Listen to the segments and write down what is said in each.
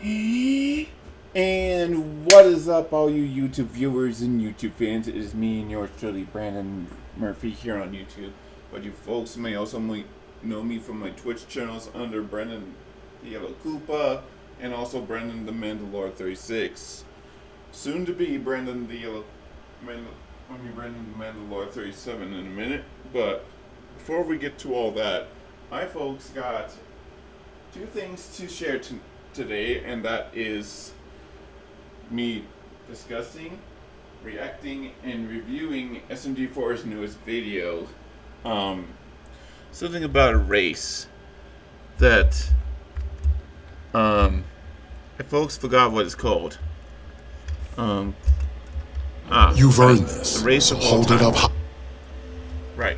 And what is up, all you YouTube viewers and YouTube fans? It is me and yours truly, Brandon Murphy, here on YouTube. But you folks may also know me from my Twitch channels under Brandon the Yellow Koopa and also Brandon the Mandalore 36. Soon to be Brandon the Mandalore 37 in a minute. But before we get to all that, I folks got two things to share today, and that is me discussing, reacting, and reviewing SMG4's newest video. Something about a race that I folks forgot what it's called. You've earned this. The race so of all hold time. it up high. Right.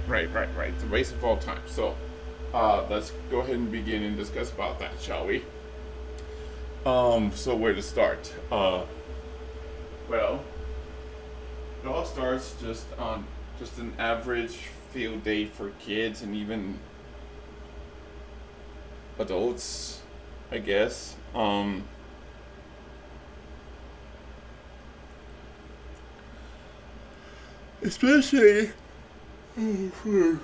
The race of all time. So, let's go ahead and begin and discuss about that, shall we? So where to start? Well, it all starts just an average field day for kids and even adults, I guess. Especially for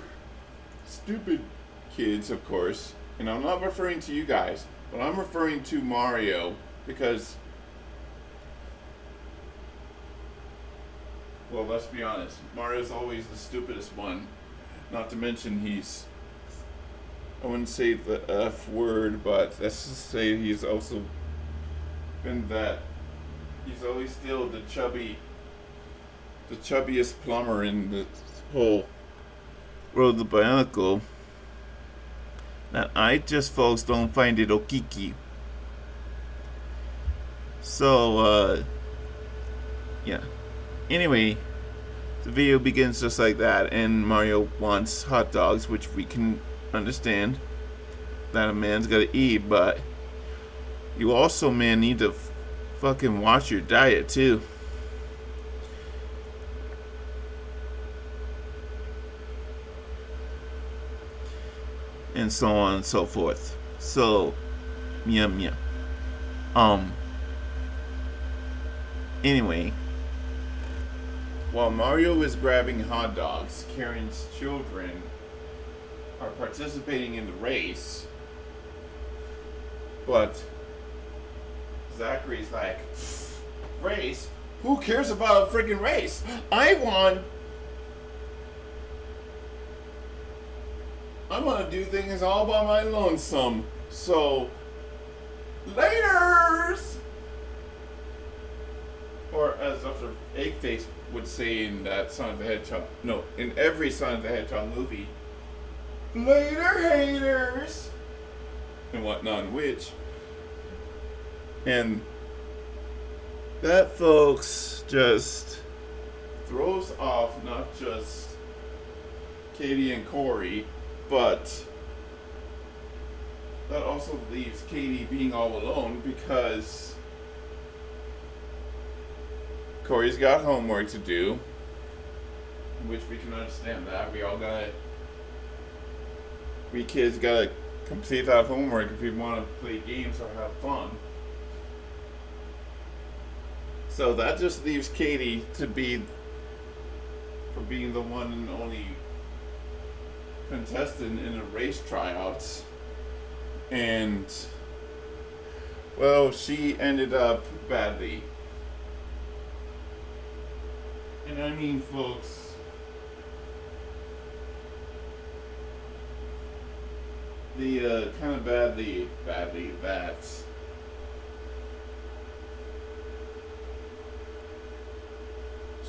stupid kids, of course. And I'm not referring to you guys, but I'm referring to Mario because, well, let's be honest, Mario's always the stupidest one. Not to mention I wouldn't say the F word, but let's just say he's also been he's always still the chubbiest plumber in the whole world of Bionicle. That I just, folks, don't find it okiki. So, yeah. Anyway, the video begins just like that, and Mario wants hot dogs, which we can understand that a man's gotta eat, but you also, man, need to fucking watch your diet, too. And so on and so forth. So, yeah. Anyway, while Mario is grabbing hot dogs, Karen's children are participating in the race. But Zachary's like, race? Who cares about a freaking race? I won! I'm gonna do things all by my lonesome. So, laters! Or as Dr. Eggface would say in that Sonic the Hedgehog, no, in every Sonic the Hedgehog movie, later haters! And whatnot, which, and that, folks, just throws off not just Katie and Corey, but that also leaves Katie being all alone because Corey's got homework to do, which we can understand that. We kids gotta complete that homework if we want to play games or have fun. So that just leaves Katie for being the one and only contestant in the race tryouts, and well, she ended up badly. And I mean, folks, the kind of badly that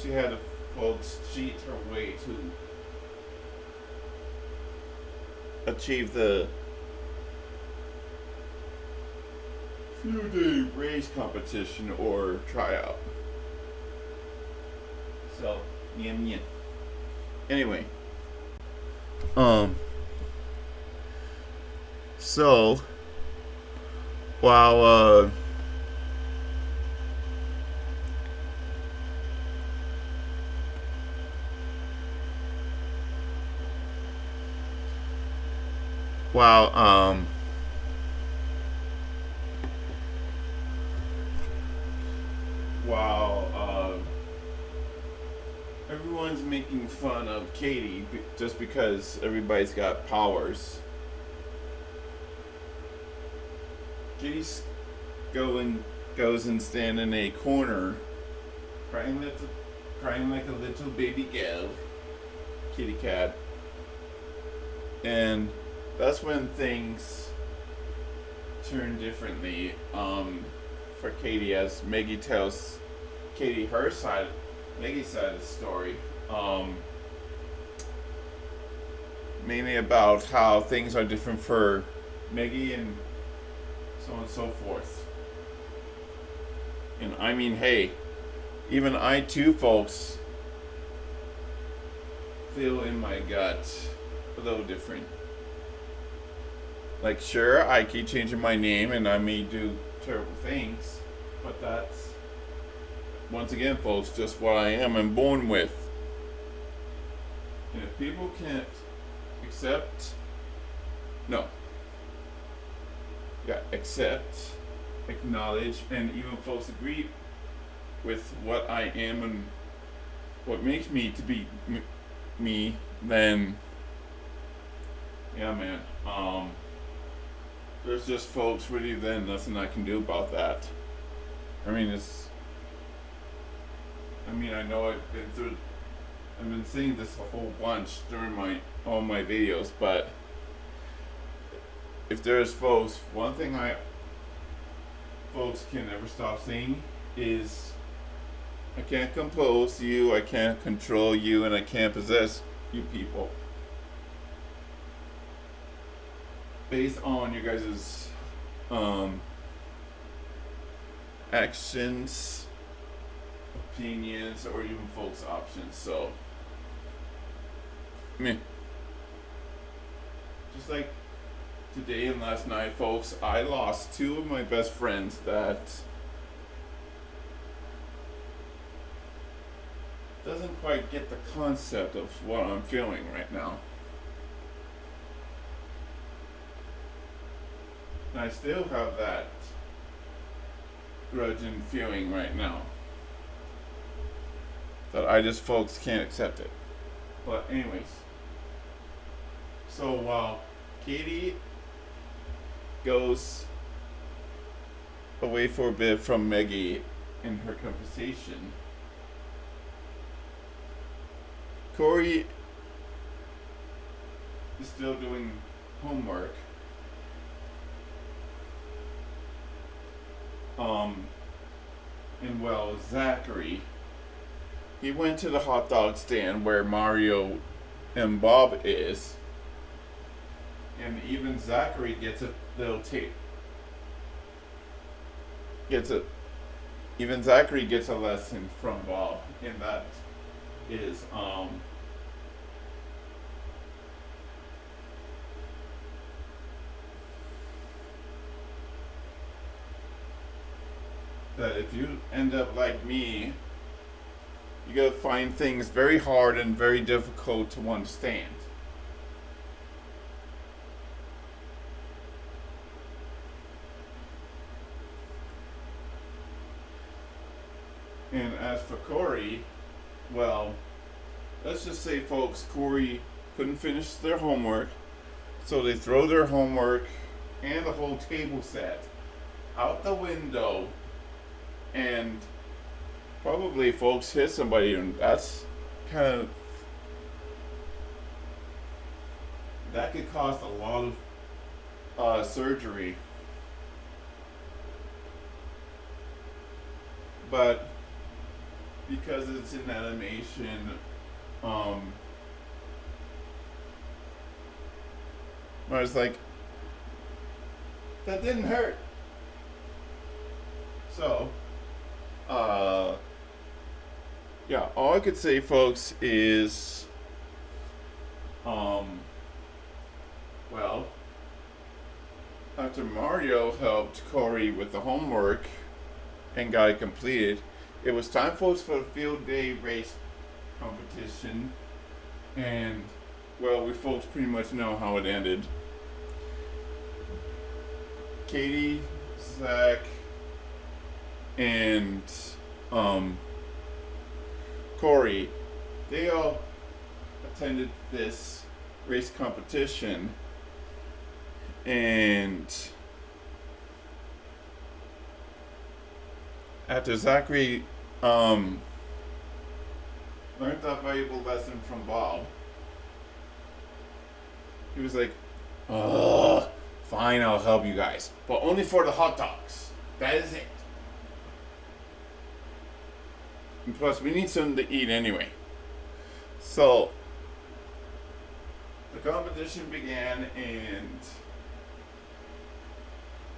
she had to, folks, cheat her way to achieve the few-day race competition or tryout. So, yeah. Anyway, so while everyone's making fun of Katie just because everybody's got powers. Katie's goes and stand in a corner, crying like a little baby girl, kitty cat, and that's when things turn differently for Katie, as Maggie tells Katie Maggie's side of the story, mainly about how things are different for Maggie and so on and so forth. And I mean, hey, even I too, folks, feel in my gut a little different. Like, sure, I keep changing my name and I may do terrible things, but that's, once again, folks, just what I am and born with. And if people can't accept, acknowledge, and even folks agree with what I am and what makes me to be me, then yeah, man, there's just, folks, really then nothing I can do about that. I know I've been saying this a whole bunch during all my videos, but if there's, folks, one thing folks can never stop saying is, I can't compose you, I can't control you, and I can't possess you people based on your guys' actions, opinions, or even folks' options. So, just like today and last night, folks, I lost two of my best friends that doesn't quite get the concept of what I'm feeling right now. And I still have that grudge and feeling right now that I just, folks, can't accept it. But anyways, so while Katie goes away for a bit from Maggie in her conversation, Corey is still doing homework. And well, Zachary, he went to the hot dog stand where Mario and Bob is, and even Zachary gets a little even Zachary gets a lesson from Bob, and that is that if you end up like me, you gotta find things very hard and very difficult to understand. And as for Corey, well, let's just say, folks, Corey couldn't finish their homework, so they throw their homework and the whole table set out the window, and probably, folks, hit somebody, and that's kind of, that could cost a lot of surgery. But because it's in animation, I was like, that didn't hurt. So, yeah, all I could say, folks, is, well, after Mario helped Corey with the homework and got it completed, it was time, folks, for the field day race competition, and, well, we folks pretty much know how it ended. Katie, Zach, and Corey they all attended this race competition, and after Zachary learned that valuable lesson from Bob, he was like, "Ugh, fine, I'll help you guys, but only for the hot dogs. That is it. And plus, we need something to eat anyway." So the competition began, and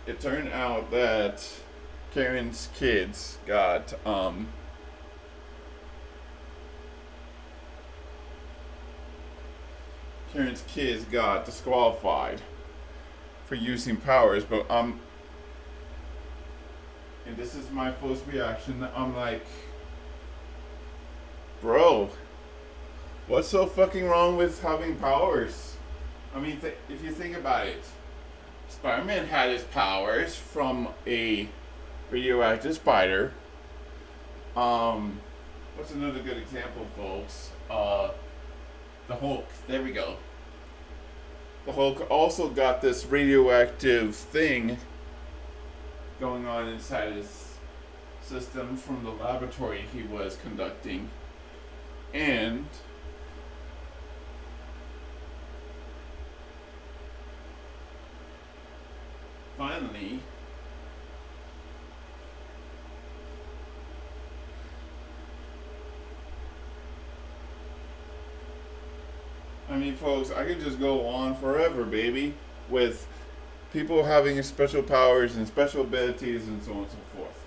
it turned out that Karen's kids got disqualified for using powers, but and this is my first reaction. I'm like, bro, what's so fucking wrong with having powers? I mean, if you think about it, Spider-Man had his powers from a radioactive spider. What's another good example, folks? The Hulk. There we go. The Hulk also got this radioactive thing going on inside his system from the laboratory he was conducting. And finally, I mean, folks, I could just go on forever, baby, with people having special powers and special abilities and so on and so forth.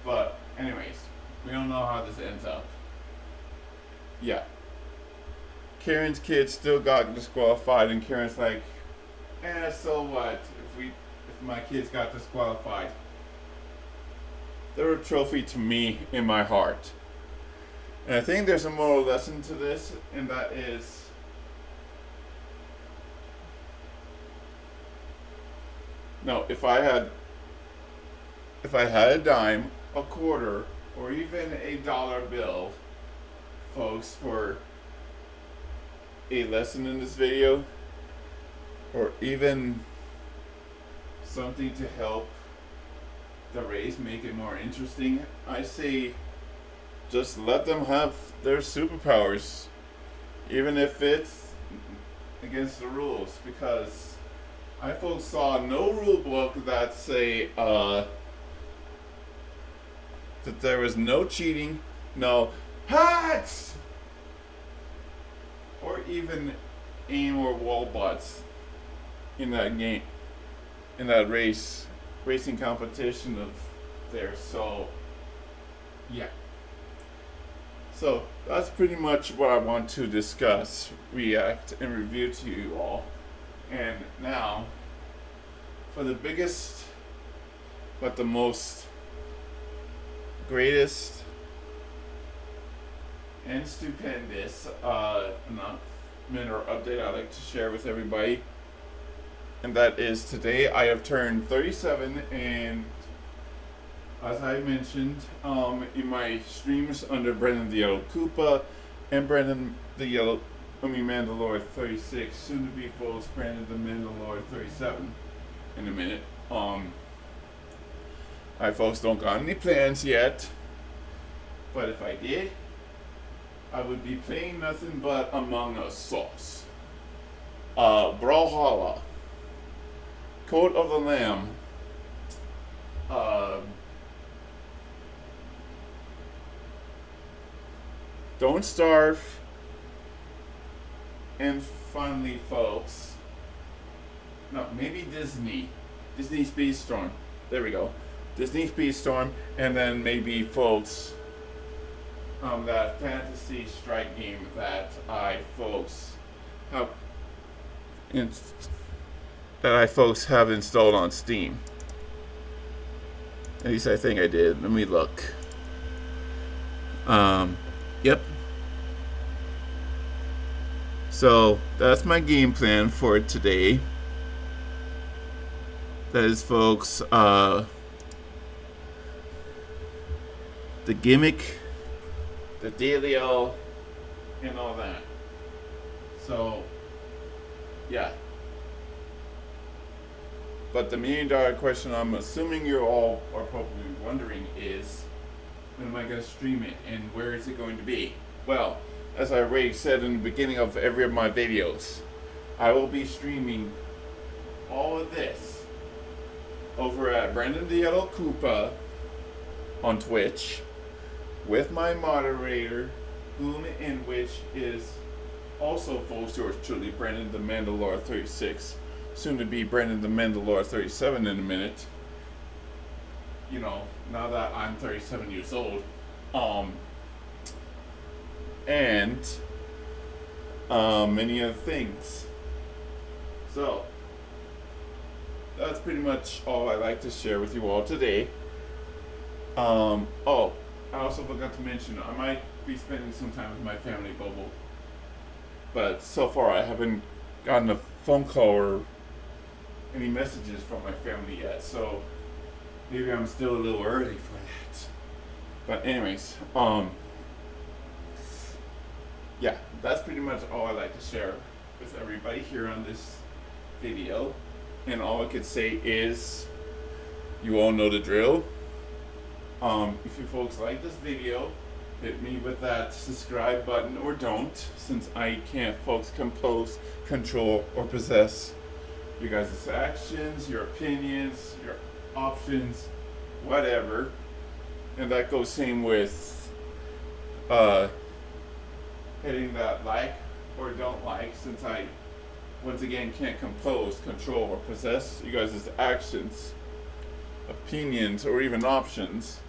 But, anyways, we don't know how this ends up. Yeah. Karen's kids still got disqualified, and Karen's like, so what? If my kids got disqualified, they're a trophy to me in my heart. And I think there's a moral lesson to this, and that is, no, if I had a dime, a quarter, or even a dollar bill, folks, for a lesson in this video, or even something to help the race make it more interesting, I say just let them have their superpowers, even if it's against the rules, because I folks saw no rule book that say that there was no cheating, no hacks, or even aim or wall butts in that game, in that racing competition of theirs. So yeah. So that's pretty much what I want to discuss, react, and review to you all. And now, for the biggest, but the most greatest and stupendous announcement or update I'd like to share with everybody. And that is, today I have turned 37, and as I mentioned in my streams under Brendan the Yellow Koopa and Brendan the Yellow Mandalore 36, soon to be folks, Brandon the Mandalore 37 in a minute. I folks don't got any plans yet, but if I did, I would be playing nothing but Among Us sauce. Brawlhalla, Code of the Lamb, Don't Starve, and finally, folks, no, maybe Disney Speed Storm. There we go. Disney Speed Storm, and then maybe, folks, that Fantasy Strike game that I folks have installed on Steam. At least I think I did. Let me look. Yep. So that's my game plan for today. That is, folks, the gimmick, the dealio, and all that. So, yeah. But the $1,000,000 question I'm assuming you all are probably wondering is, when am I going to stream it and where is it going to be? Well, as I already said in the beginning of every of my videos, I will be streaming all of this over at Brandon the Yellow Koopa on Twitch with my moderator, whom in which is also folks yours truly, Brandon the Mandalore 36, soon to be Brandon the Mandalore 37 in a minute. You know, now that I'm 37 years old, and many other things. So that's pretty much all I like to share with you all today. Oh, I also forgot to mention I might be spending some time with my family bubble, but so far I haven't gotten a phone call or any messages from my family yet, so maybe I'm still a little early for that. But anyways, yeah, that's pretty much all I like to share with everybody here on this video. And all I could say is, you all know the drill. If you folks like this video, hit me with that subscribe button, or don't, since I can't folks compose, control, or possess you guys' actions, your opinions, your options, whatever. And that goes same with hitting that like or don't like, since I once again can't compose, control, or possess you guys' actions, opinions, or even options.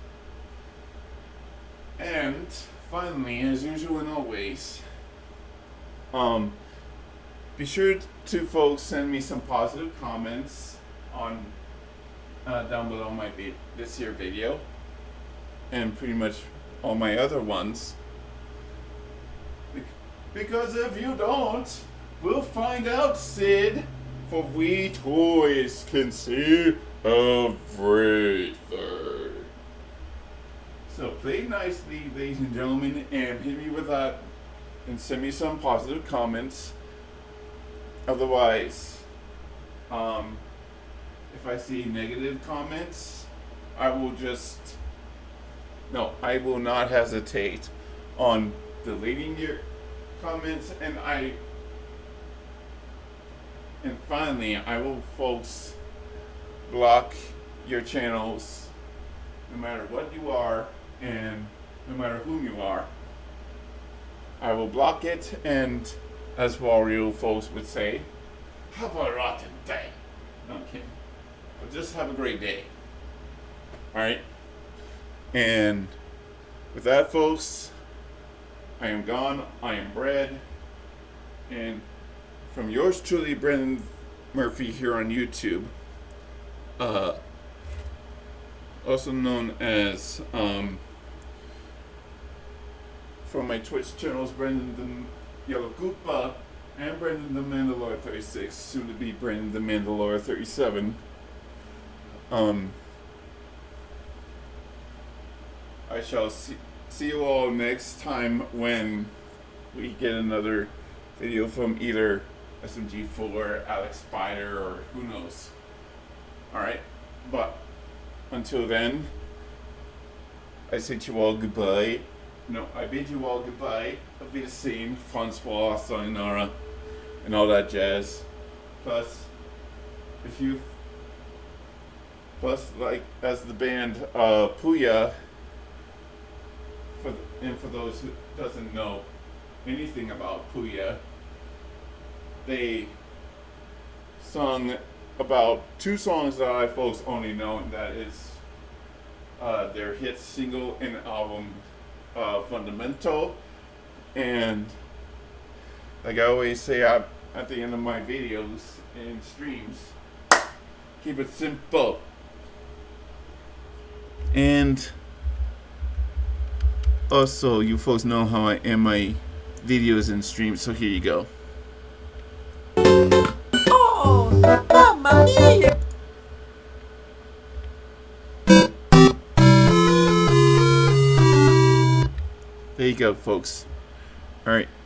And finally, as usual and always, be sure to folks send me some positive comments on down below my this here video, and pretty much all my other ones. Because if you don't, we'll find out, Sid. For we toys can see everything. So play nicely, ladies and gentlemen, and hit me with that, and send me some positive comments. Otherwise, if I see negative comments, I will not hesitate on deleting your comments, and finally, I will, folks, block your channels, no matter what you are, and no matter whom you are. I will block it, and as Wario folks would say, have a rotten day. No, I'm kidding. But just have a great day. Alright? And with that, folks, I am gone, I am bred, and from yours truly, Brendan Murphy, here on YouTube, also known as, from my Twitch channels, Brendan the Yellow Koopa and Brendan the Mandalore 36, soon to be Brendan the Mandalore 37. I shall see you all next time when we get another video from either SMG4, Alex Spider, or who knows. Alright, but until then, I say to you all goodbye. No, I bid you all goodbye. Auf Wiedersehen, Francois, sayonara, and all that jazz. Plus, like, as the band Puya, for those who doesn't know anything about Puya, they sung about 2 songs that I folks only know, and that is their hit single and album, Fundamental. And like I always say at the end of my videos and streams, keep it simple. And also, you folks know how I end my videos and streams, so here you go. Oh, mamma mia! There you go, folks. Alright.